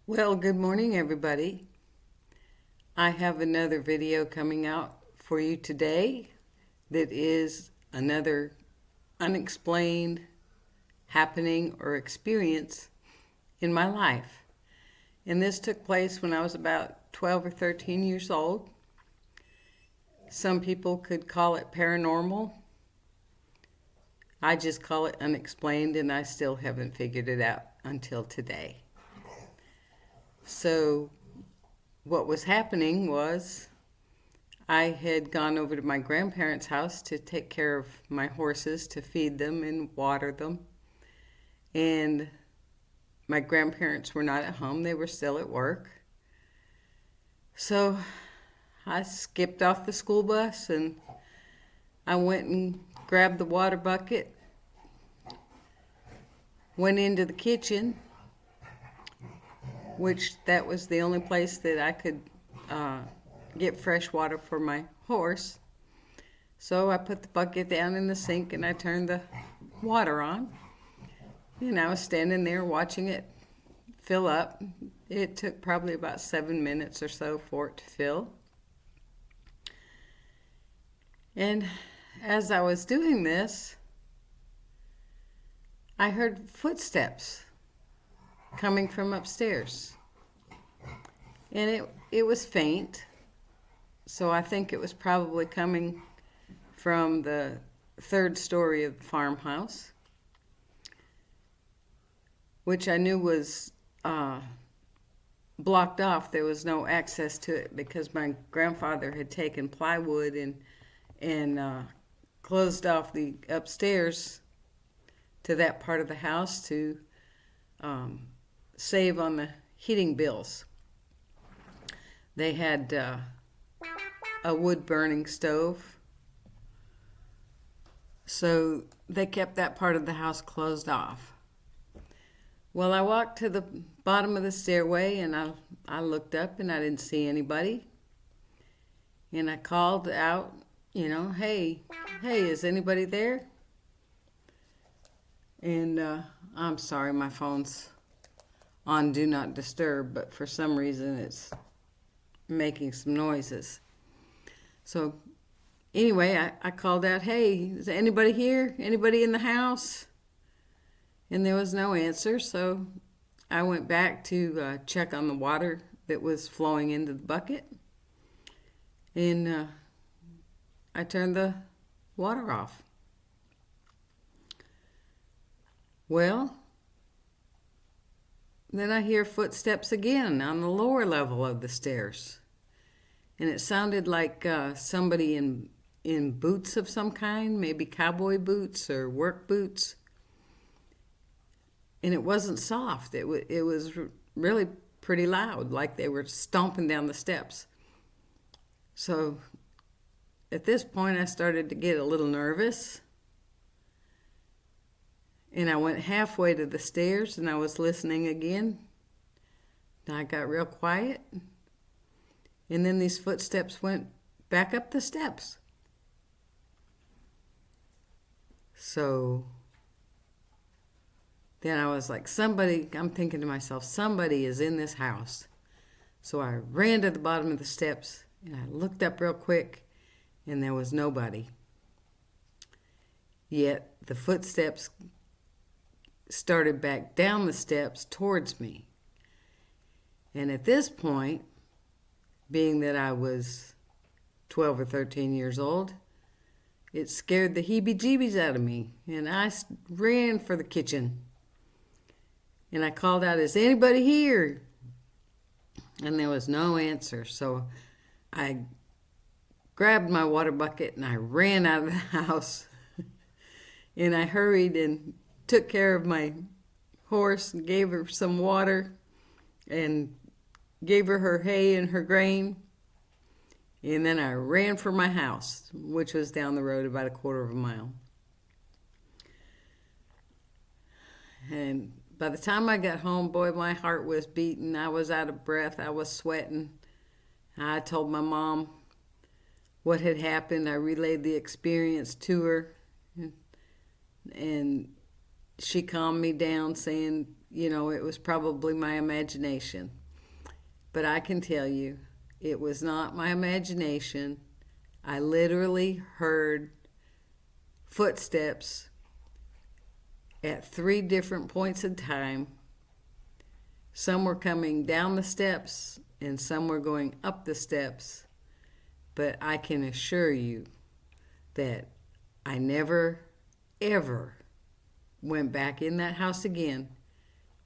Well, good morning, everybody. I have another video coming out for you today that is another unexplained happening or experience in my life. And this took place when I was about 12 or 13 years old. Some people could call it paranormal. I just call it unexplained, and I still haven't figured it out until today. So what was happening was I had gone over to my grandparents' house to take care of my horses, to feed them and water them. And my grandparents were not at home. They were still at work. So I skipped off the school bus and I went and grabbed the water bucket, went into the kitchen, which that was the only place that I could get fresh water for my horse. So I put the bucket down in the sink and I turned the water on. And I was standing there watching it fill up. It took probably about 7 minutes or so for it to fill. And as I was doing this, I heard footsteps coming from upstairs. And it was faint, so I think it was probably coming from the third story of the farmhouse, which I knew was blocked off. There was no access to it because my grandfather had taken plywood and closed off the upstairs to that part of the house to save on the heating bills. They had a wood-burning stove, so they kept that part of the house closed off. Well, I walked to the bottom of the stairway and I looked up and I didn't see anybody. And I called out, hey, is anybody there? And I'm sorry, my phone's on Do Not Disturb, but for some reason it's making some noises. So anyway, I called out, hey, is anybody here? Anybody in the house? And there was no answer, so I went back to check on the water that was flowing into the bucket. And I turned the water off. Well, then I hear footsteps again on the lower level of the stairs. And it sounded like somebody in boots of some kind, maybe cowboy boots or work boots. And it wasn't soft. It was really pretty loud, like they were stomping down the steps. So at this point, I started to get a little nervous. And I went halfway to the stairs and I was listening again. And I got real quiet. And then these footsteps went back up the steps. So then I was like, I'm thinking to myself, somebody is in this house. So I ran to the bottom of the steps and I looked up real quick and there was nobody. Yet the footsteps started back down the steps towards me. And at this point, being that I was 12 or 13 years old, it scared the heebie-jeebies out of me. And I ran for the kitchen. And I called out, is anybody here? And there was no answer. So I grabbed my water bucket and I ran out of the house. And I hurried and took care of my horse and gave her some water and gave her hay and her grain. And then I ran for my house, which was down the road about a quarter of a mile. And by the time I got home, boy, my heart was beating. I was out of breath. I was sweating. I told my mom what had happened. I relayed the experience to her. And she calmed me down, saying, it was probably my imagination. But I can tell you, it was not my imagination. I literally heard footsteps at 3 different points in time. Some were coming down the steps and some were going up the steps. But I can assure you that I never, ever went back in that house again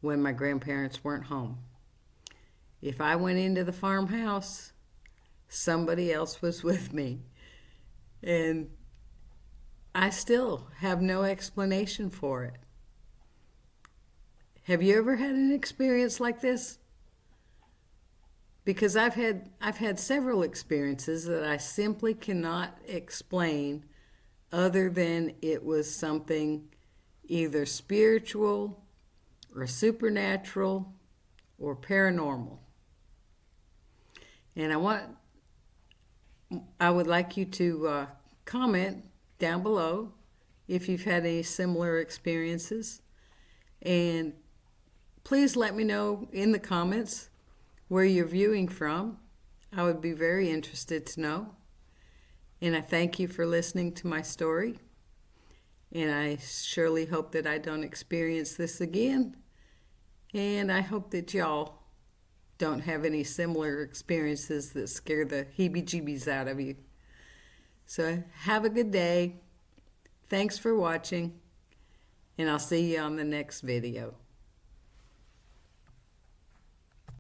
when my grandparents weren't home. If I went into the farmhouse, somebody else was with me. And I still have no explanation for it. Have you ever had an experience like this? Because I've had several experiences that I simply cannot explain other than it was something either spiritual or supernatural or paranormal. And I would like you to comment down below if you've had any similar experiences. And please let me know in the comments where you're viewing from. I would be very interested to know. And I thank you for listening to my story. And I surely hope that I don't experience this again. And I hope that y'all don't have any similar experiences that scare the heebie-jeebies out of you. So have a good day. Thanks for watching. And I'll see you on the next video.